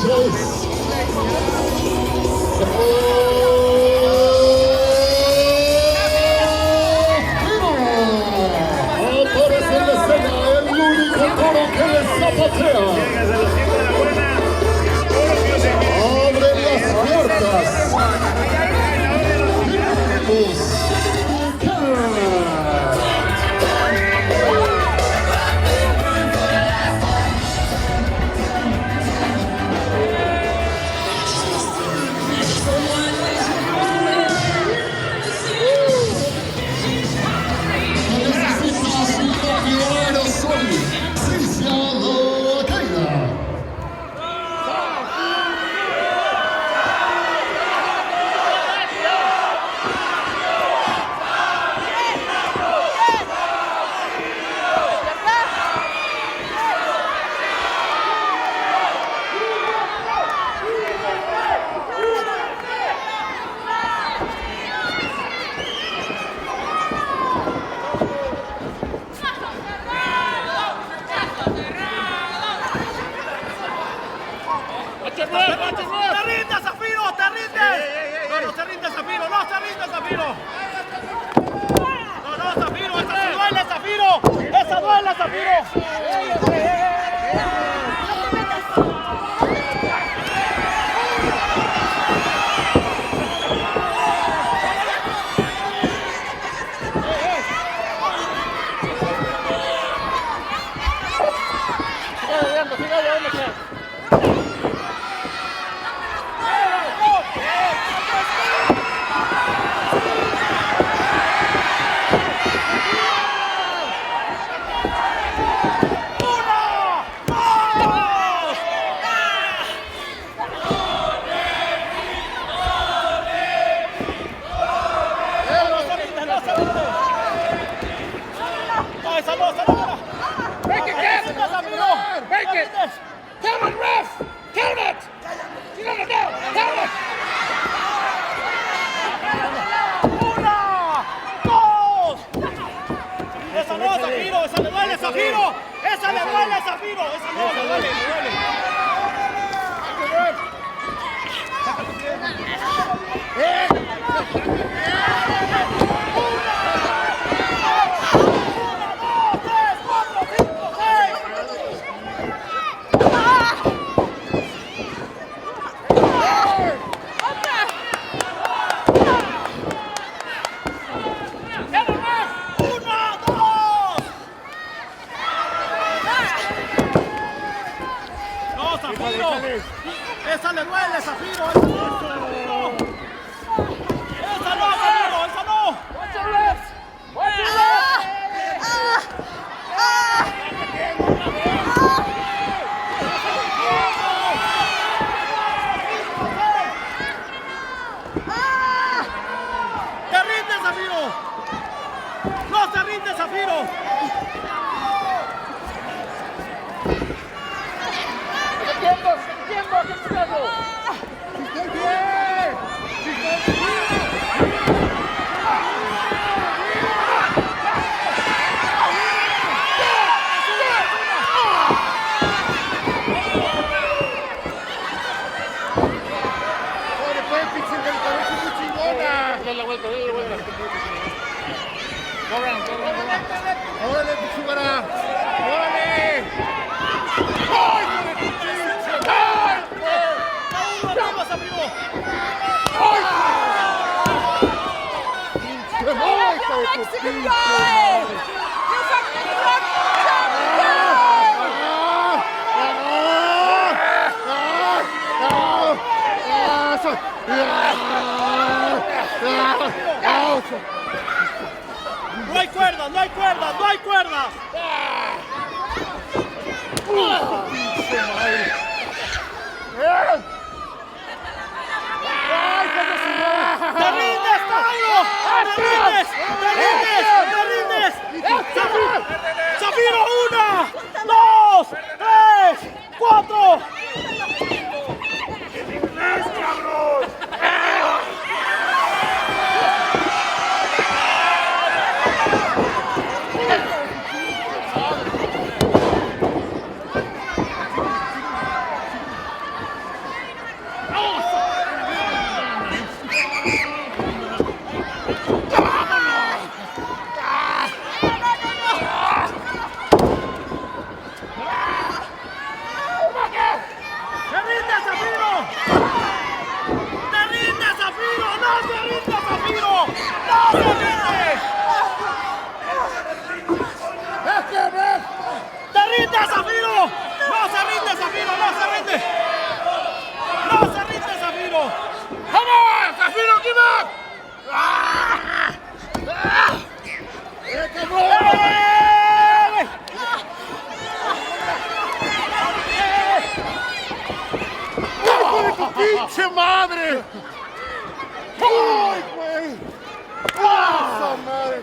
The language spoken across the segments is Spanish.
Aparece en la escena el único toro que les zapatea. Abre las puertas. ¡Te rindes, Zafiro! ¡Te rindes! No se rinde, Zafiro. No se rinde, Zafiro. No, Zafiro. ¡Esa duele, Zafiro! ¡Esa duele, Zafiro! Count it, ref! Count it! No! Count it! ¡Una! ¡Dos! ¡Esa no, Zafiro! ¡Esa le duele, Zafiro! ¡Esa le duele, Zafiro! ¡Esa no, le duele! ¡Esa le duele, Zafiro! ¡Esa no, Zafiro! ¡Esa no, Zafiro! ¡Esa no! ¡Watch your lips! ¡Watch your lips! ¡Te rindes, Zafiro! ¡No se rinde, Zafiro! ¡Tiempo! ¡Qué pedazo! ¡Estoy bien! ¡Joder, pues, pinche cabeza muy chingona! Dale la vuelta. ¡Órale, pichugara! ¡Órale! ¡Ay! Mexican guy! You're fucking ¡No hay cuerdas! ¡No hay cuerdas! ¡No hay cuerdas! ¡Te rindes, Tauro! ¡Te rindes! ¡Te rindes! ¡Te rindes! ¡Zafiro! ¡Una! ¡Dos! ¡Tres! ¡Cuatro! ¡Pinche madre! ¡Ay, güey! ¡Esa madre!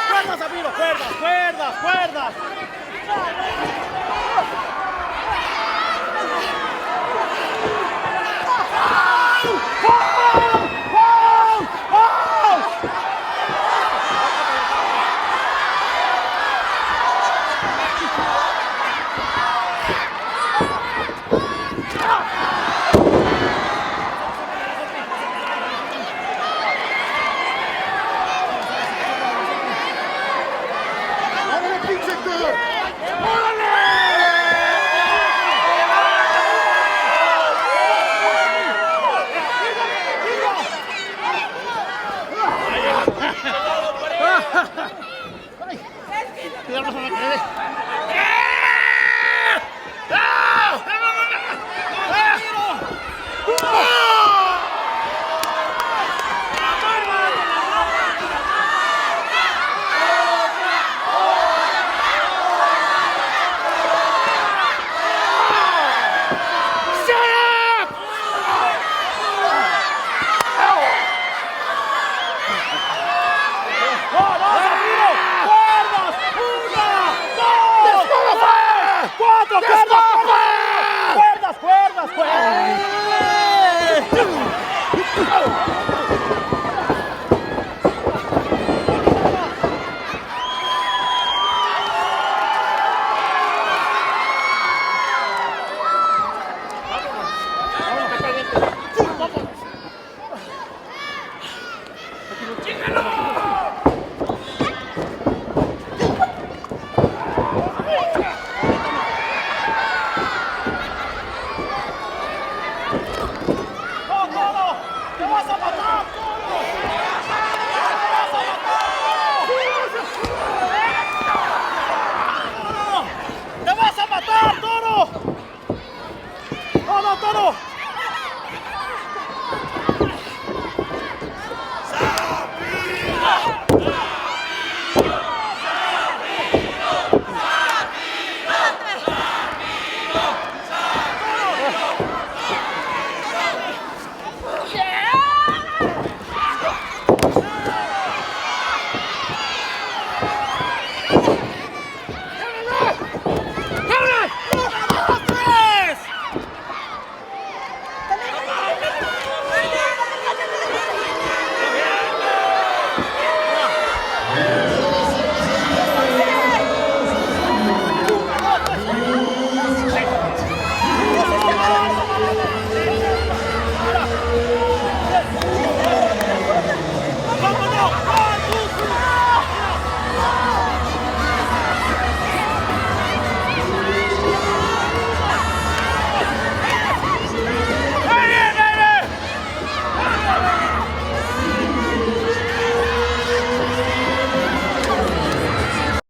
¡Cuerdas, Zafiro! ¡Cuerdas, cuerdas, cuerdas!